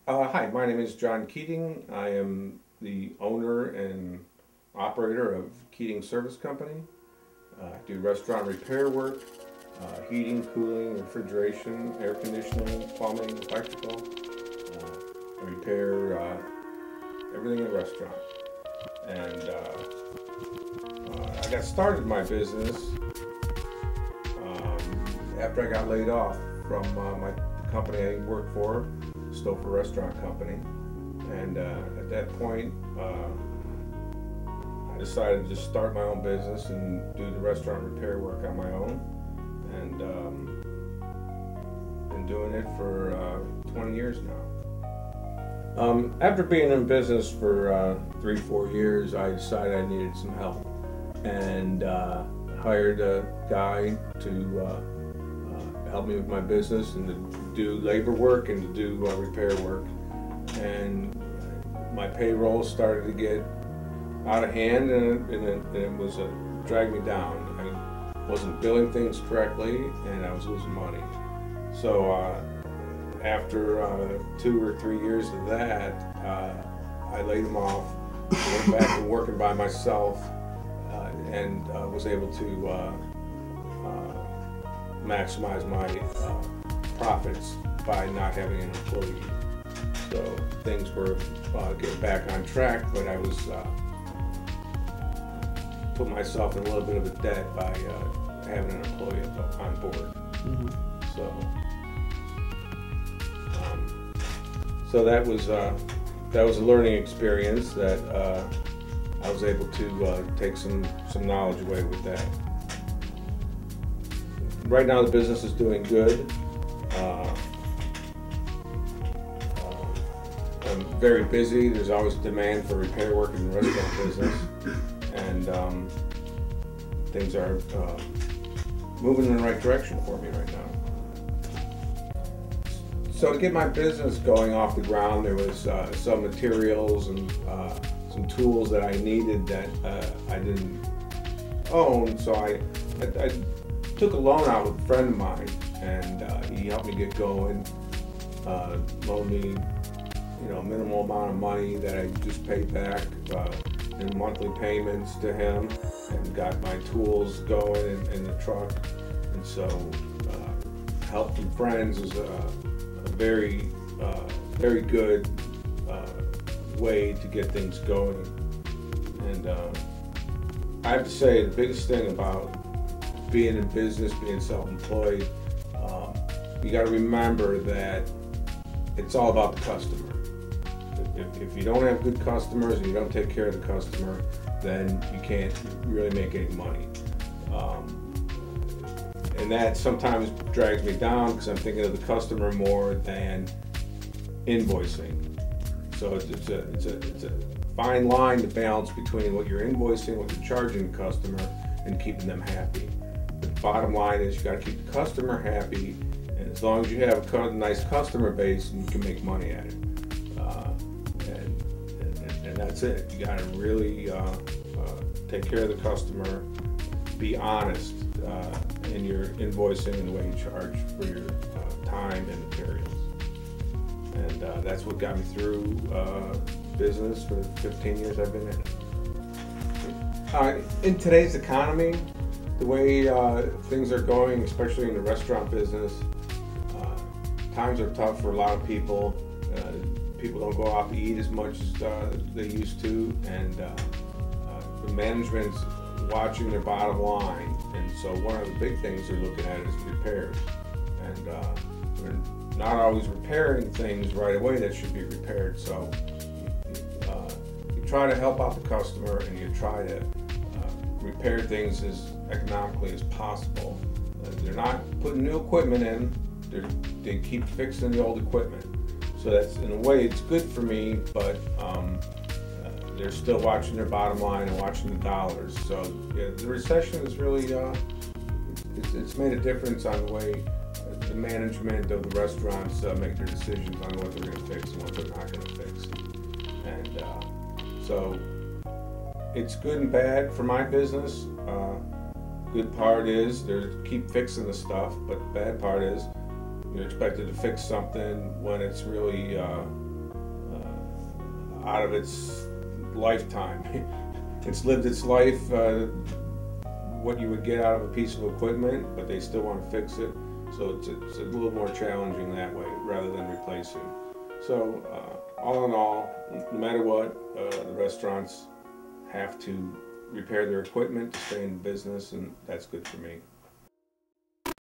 Hi, my name is John Keating. I am the owner and operator of Keating Service Company. I do restaurant repair work, heating, cooling, refrigeration, air conditioning, plumbing, electrical. I repair everything in a restaurant. And I got started my business after I got laid off from the company I worked for, Stouffer Restaurant Company. And at that point, I decided to just start my own business and do the restaurant repair work on my own. And been doing it for 20 years now. After being in business for 3-4 years, I decided I needed some help, and hired a guy to help me with my business and to do labor work and to do repair work. And my payroll started to get out of hand, and it was dragged me down. I wasn't billing things correctly, and I was losing money. So after 2 or 3 years of that, I laid him off, went back to working by myself, and was able to maximize my profits by not having an employee. So things were getting back on track, but I was put myself in a little bit of a debt by having an employee on board. Mm-hmm. So that was a learning experience that I was able to take some knowledge away with that. Right now the business is doing good. I'm very busy. There's always demand for repair work in the restaurant business, and things are moving in the right direction for me right now. So to get my business going off the ground, there was some materials and some tools that I needed that I didn't own. So I took a loan out with a friend of mine, and he helped me get going. Loaned me, minimal amount of money that I just paid back in monthly payments to him, and got my tools going in the truck. And so help from friends is a very good way to get things going. And I have to say, the biggest thing about being in business, being self-employed, you got to remember that it's all about the customer. If you don't have good customers and you don't take care of the customer, then you can't really make any money. And that sometimes drags me down because I'm thinking of the customer more than invoicing. So it's a fine line to balance between what you're invoicing, what you're charging the customer, and keeping them happy. The bottom line is you got to keep the customer happy, and as long as you have a nice customer base, you can make money at it. And that's it. You got to really take care of the customer, be honest in your invoicing and the way you charge for your time and materials. And that's what got me through business for the 15 years I've been in it. In today's economy, the way things are going, especially in the restaurant business, times are tough for a lot of people. People don't go out to eat as much as they used to, and the management's watching their bottom line. And so one of the big things they're looking at is repairs. And they're not always repairing things right away that should be repaired. So you try to help out the customer, and you try to repair things as economically as possible. They're not putting new equipment in, they keep fixing the old equipment. So that's, in a way, it's good for me, but they're still watching their bottom line and watching the dollars. So yeah, the recession is really, it's made a difference on the way the management of the restaurants make their decisions on what they're going to fix and what they're not going to fix. And so it's good and bad for my business. Good part is they keep fixing the stuff, but the bad part is you're expected to fix something when it's really out of its lifetime. It's lived its life, what you would get out of a piece of equipment, but they still want to fix it. So it's a little more challenging that way rather than replacing. So all in all, no matter what, the restaurants have to repair their equipment to stay in business, and that's good for me.